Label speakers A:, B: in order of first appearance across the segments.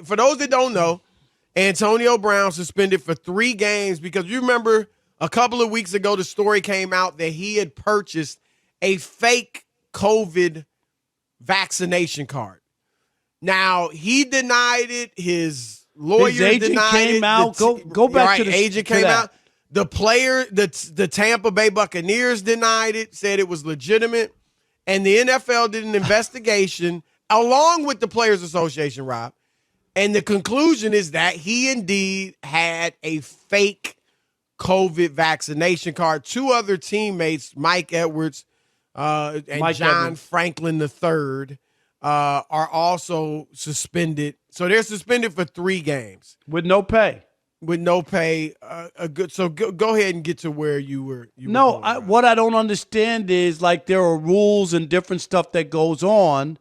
A: for those that don't know, Antonio Brown suspended for 3 games because you remember a couple of weeks ago the story came out that he had purchased a fake COVID vaccination card. Now, he denied it. His lawyer
B: agent
A: denied
B: came
A: it.
B: out. Go back to the
A: agent came out. The player, the Tampa Bay Buccaneers denied it, said it was legitimate. And the NFL did an investigation along with the Players Association, Rob. And the conclusion is that he indeed had a fake COVID vaccination card. 2 other teammates, Mike Edwards and John Franklin III, are also suspended. So they're suspended for 3 games.
B: With no pay.
A: With no pay. So go ahead and get to where you were.
B: What I don't understand is, like, there are rules and different stuff that goes on.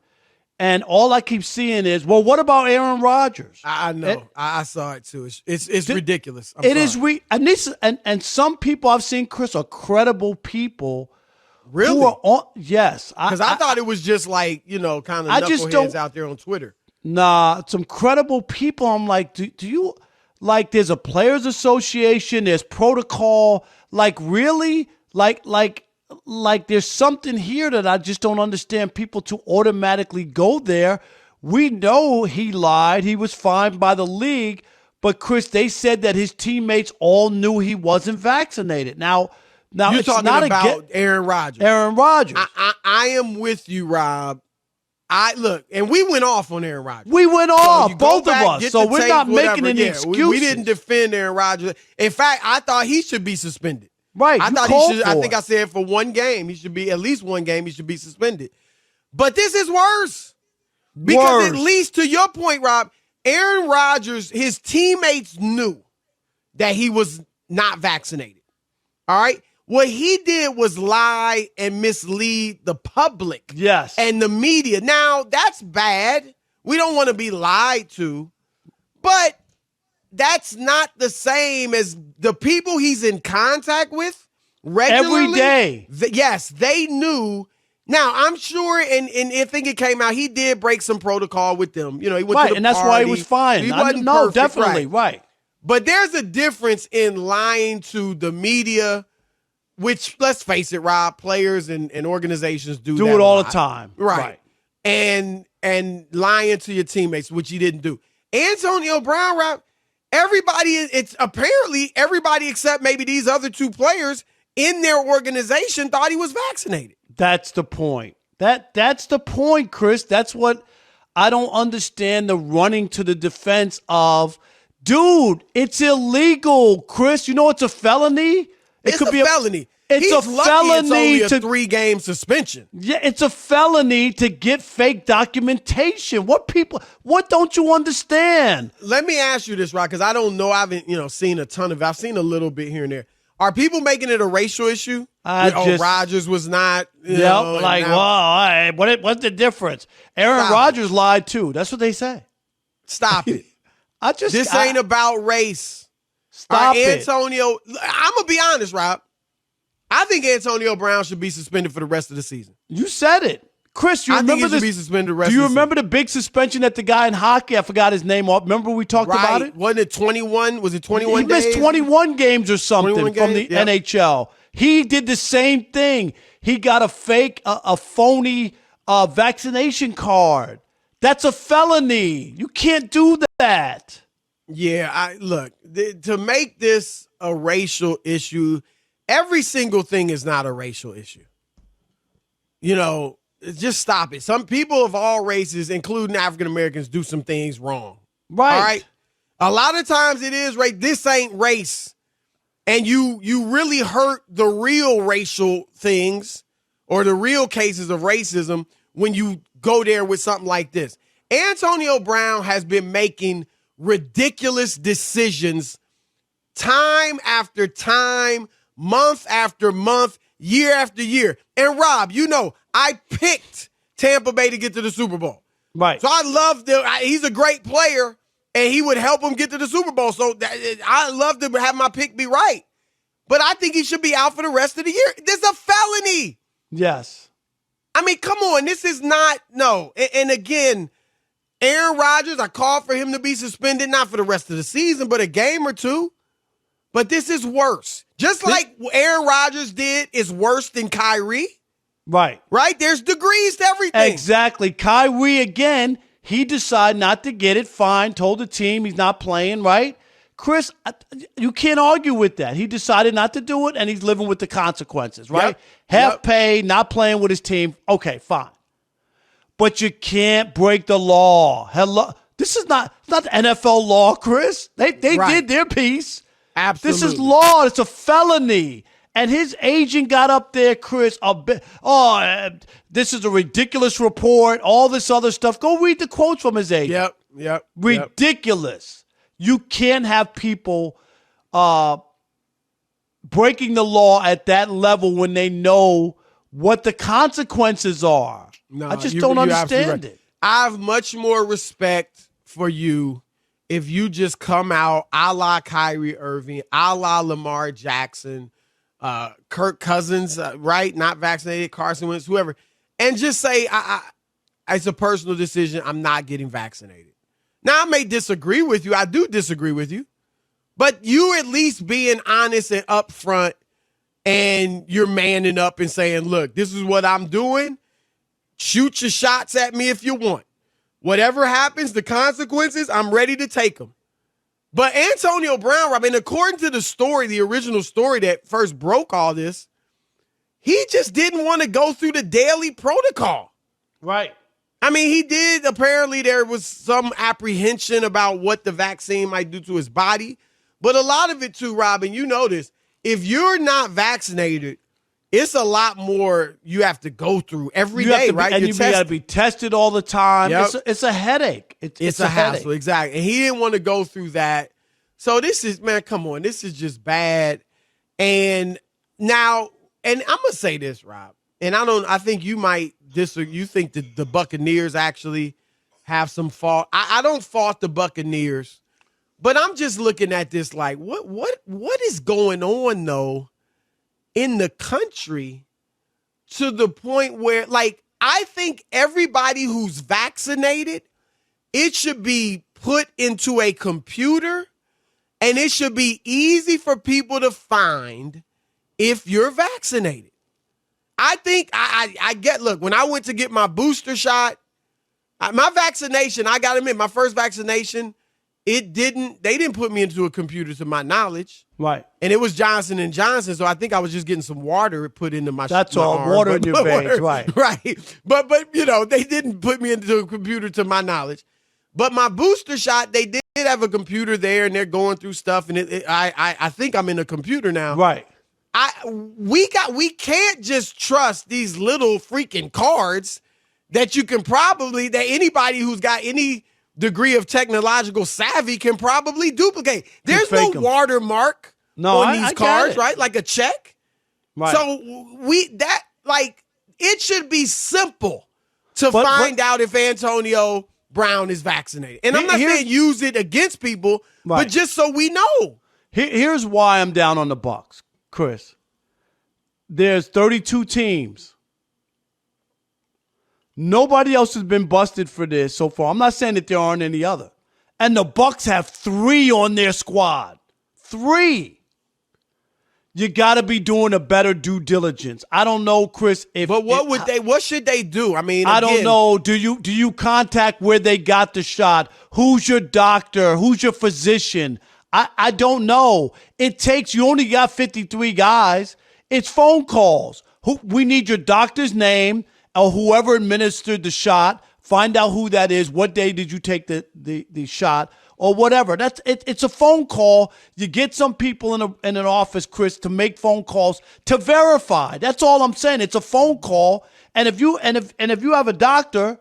B: And all I keep seeing is, well, what about Aaron Rodgers?
A: I know. I saw it too. It's ridiculous.
B: And some people I've seen, Chris, are credible people.
A: Really?
B: Yes.
A: Because I thought it was just like, kind of knuckleheads out there on Twitter.
B: Nah, some credible people. I'm like, do you, like, there's a Players Association, there's protocol. Like, really? Like there's something here that I just don't understand people to automatically go there. We know he lied. He was fined by the league. But, Chris, they said that his teammates all knew he wasn't vaccinated. Now
A: you're
B: it's
A: talking
B: not
A: about Aaron Rodgers.
B: Aaron Rodgers.
A: I am with you, Rob. And we went off on Aaron Rodgers.
B: We went off, both of us. So we're
A: tape,
B: not
A: whatever.
B: making any excuses.
A: We didn't defend Aaron Rodgers. In fact, I thought he should be suspended.
B: Right.
A: I think I said for 1 game, he should be, at least 1 game, he should be suspended. But this is worse. Because at least to your point, Rob, Aaron Rodgers, his teammates knew that he was not vaccinated. All right? What he did was lie and mislead the public.
B: Yes.
A: And the media. Now, that's bad. We don't want to be lied to. But that's not the same as the people he's in contact with regularly.
B: Every day.
A: Yes, they knew. Now, I'm sure, and I think it came out, he did break some protocol with them. He went to the
B: and that's
A: party.
B: why he was fined.
A: He wasn't
B: no,
A: perfect,
B: definitely, right.
A: But there's a difference in lying to the media, which, let's face it, Rob, players and organizations do that
B: it all
A: a
B: the
A: lot.
B: time.
A: Right. And lying to your teammates, which he didn't do. Antonio Brown, Rob, it's apparently everybody except maybe these other 2 players in their organization thought he was vaccinated.
B: That's the point. That's the point, Chris. That's what I don't understand, the running to the defense of, dude, it's illegal, Chris. You know it's a felony?
A: It's a felony.
B: It's
A: He's
B: a
A: lucky
B: felony
A: it's only a 3-game suspension.
B: Yeah, it's a felony to get fake documentation. What don't you understand?
A: Let me ask you this, Rob, because I don't know. I haven't, seen a ton of it. I've seen a little bit here and there. Are people making it a racial issue? Rodgers was not.
B: What's the difference? Aaron Rodgers lied too. That's what they say.
A: Stop it. This ain't about race.
B: Stop it.
A: Antonio, I'm going to be honest, Rob. I think Antonio Brown should be suspended for the rest of the season.
B: You said it. Chris, you remember this?
A: Should be suspended the rest
B: do you
A: of the
B: remember
A: season.
B: the big suspension that the guy in hockey, I forgot his name off. Remember we talked about it?
A: Wasn't it 21? Was it 21
B: days? He missed 21 games or something from the NHL. He did the same thing. He got a phony vaccination card. That's a felony. You can't do that.
A: Yeah, to make this a racial issue, every single thing is not a racial issue. Just stop it. Some people of all races, including African Americans, do some things wrong.
B: Right.
A: All right. A lot of times it is race. This ain't race. And you really hurt the real racial things or the real cases of racism when you go there with something like this. Antonio Brown has been making ridiculous decisions time after time, month after month, year after year. And Rob, I picked Tampa Bay to get to the Super Bowl.
B: Right.
A: So I love he's a great player, and he would help him get to the Super Bowl. So I love to have my pick be right. But I think he should be out for the rest of the year. This is a felony.
B: Yes.
A: I mean, come on. This is not, no. And again, Aaron Rodgers, I called for him to be suspended, not for the rest of the season, but a game or two. But this is worse. Just like Aaron Rodgers did is worse than Kyrie.
B: Right.
A: Right? There's degrees to everything.
B: Exactly. Kyrie, again, he decided not to get it. Fine. Told the team he's not playing, right? Chris, you can't argue with that. He decided not to do it, and he's living with the consequences, right?
A: Yep.
B: Half pay, not playing with his team. Okay, fine. But you can't break the law. Hello. This is not the NFL law, Chris. They did their piece.
A: Absolutely.
B: This is law. It's a felony. And his agent got up there, Chris, this is a ridiculous report, all this other stuff. Go read the quotes from his agent.
A: Yep.
B: Ridiculous. You can't have people breaking the law at that level when they know what the consequences are.
A: No,
B: I just don't understand it.
A: I have much more respect for you if you just come out a la Kyrie Irving, a la Lamar Jackson, Kirk Cousins, right? Not vaccinated, Carson Wentz, whoever, and just say, it's a personal decision. I'm not getting vaccinated. Now, I may disagree with you. I do disagree with you. But you at least being honest and upfront, and you're manning up and saying, look, this is what I'm doing. Shoot your shots at me if you want. Whatever happens, the consequences, I'm ready to take them. But Antonio Brown, according to the story, the original story that first broke all this, he just didn't want to go through the daily protocol.
B: Right.
A: He did. Apparently, there was some apprehension about what the vaccine might do to his body. But a lot of it too, Robin, you know this. If you're not vaccinated, it's a lot more you have to go through every day, right?
B: And you got to be tested all the time.
A: Yep.
B: It's a headache. It's
A: a hassle,
B: headache.
A: exactly. And he didn't want to go through that. So this is, man, come on. This is just bad. And now, and I'm going to say this, Rob, and I think you might disagree. You think that the Buccaneers actually have some fault. I don't fault the Buccaneers, but I'm just looking at this like, what is going on, though, in the country to the point where, like, I think everybody who's vaccinated, it should be put into a computer and it should be easy for people to find if you're vaccinated. I think I get, look, when I went to get my booster shot, my vaccination, I got to admit, my first vaccination, they didn't put me into a computer to my knowledge.
B: Right.
A: And it was Johnson & Johnson, so I think I was just getting some water put into my
B: That's
A: my
B: all,
A: arm.
B: water in your veins, right.
A: Right. But they didn't put me into a computer to my knowledge. But my booster shot, they did have a computer there, and they're going through stuff, and I think I'm in a computer now.
B: Right.
A: We can't just trust these little freaking cards that that anybody who's got any degree of technological savvy can probably duplicate. There's no watermark on these cards, right? Like a check.
B: Right.
A: So it should be simple to find out if Antonio Brown is vaccinated. And I'm not saying use it against people, but just so we know.
B: Here's why I'm down on the Bucs, Chris. There's 32 teams. Nobody else has been busted for this so far. I'm not saying that there aren't any other. And the Bucs have 3 on their squad. 3. You got to be doing a better due diligence. I don't know, Chris.
A: What should they do?
B: I don't know. Do you contact where they got the shot? Who's your doctor? Who's your physician? I don't know. You only got 53 guys. It's phone calls. We need your doctor's name or whoever administered the shot. Find out who that is. What day did you take the shot or whatever? It's a phone call. You get some people in an office, Chris, to make phone calls to verify. That's all I'm saying. It's a phone call. And if you have a doctor,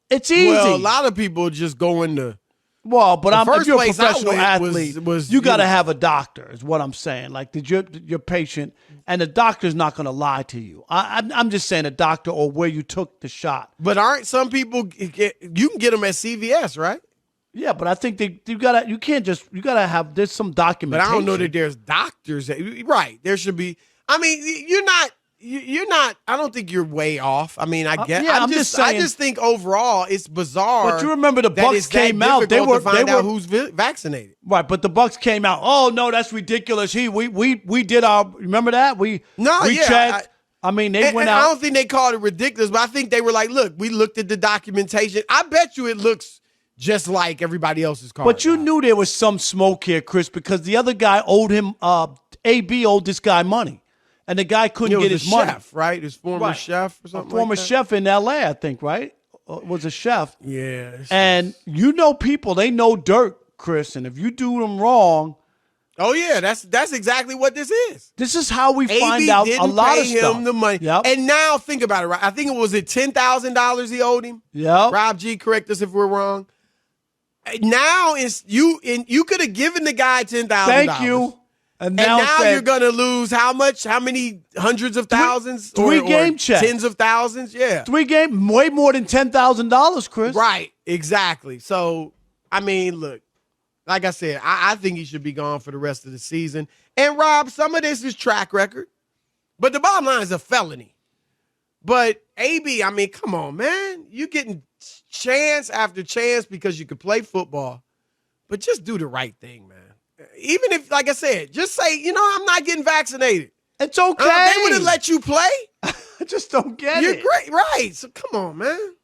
B: it's easy.
A: Well, a lot of people just go into.
B: Well, but if you're a
A: place
B: professional athlete, you got to
A: know.
B: have a doctor, is what I'm saying. Like, did your patient, and the doctor's not going to lie to you. I'm just saying a doctor or where you took the shot.
A: But aren't some people, you can get them at CVS, right?
B: Yeah, but I think you got to have, there's some documentation.
A: But I don't know that there's doctors. Right. There should be, you're not. I don't think you're way off. I mean, I guess.
B: yeah,
A: I'm just
B: saying.
A: I just think overall it's bizarre.
B: But you remember the
A: that
B: Bucks
A: it's that
B: came out. They
A: difficult
B: were
A: to find
B: they
A: out
B: were
A: who's vaccinated.
B: right. But the Bucks came out. Oh no, that's ridiculous. We did our. Remember that we checked. I mean, they went out.
A: I don't think they called it ridiculous, but I think they were like, look, we looked at the documentation. I bet you it looks just like everybody else's card.
B: But you knew there was some smoke here, Chris, because the other guy owed him. AB owed this guy money, and the guy couldn't get his money.
A: Chef, right? His former chef or something.
B: Former
A: like that?
B: chef in L.A., I think, right? Was a chef.
A: Yeah.
B: And people, they know dirt, Chris, and if you do them wrong.
A: Oh yeah, that's exactly what this is.
B: This is how we
A: AB
B: find out
A: didn't
B: a lot
A: pay
B: of stuff.
A: him the money.
B: Yep.
A: And now think about it, right? I think it was $10,000 he owed him.
B: Yeah.
A: Rob G, correct us if we're wrong. Now you could have given the guy $10,000.
B: Thank you. And now
A: you're gonna lose how much? How many hundreds of thousands?
B: Three
A: or
B: game checks.
A: Tens of thousands. Yeah.
B: Way more than $10,000, Chris.
A: Right. Exactly. So I mean, look. Like I said, I think he should be gone for the rest of the season. And Rob, some of this is track record, but the bottom line is a felony. But AB, I mean, come on, man. You're getting chance after chance because you could play football, but just do the right thing, man. Even if, like I said, just say, I'm not getting vaccinated.
B: It's okay.
A: They would have let you play.
B: I just don't get it.
A: You're great, right? So come on, man.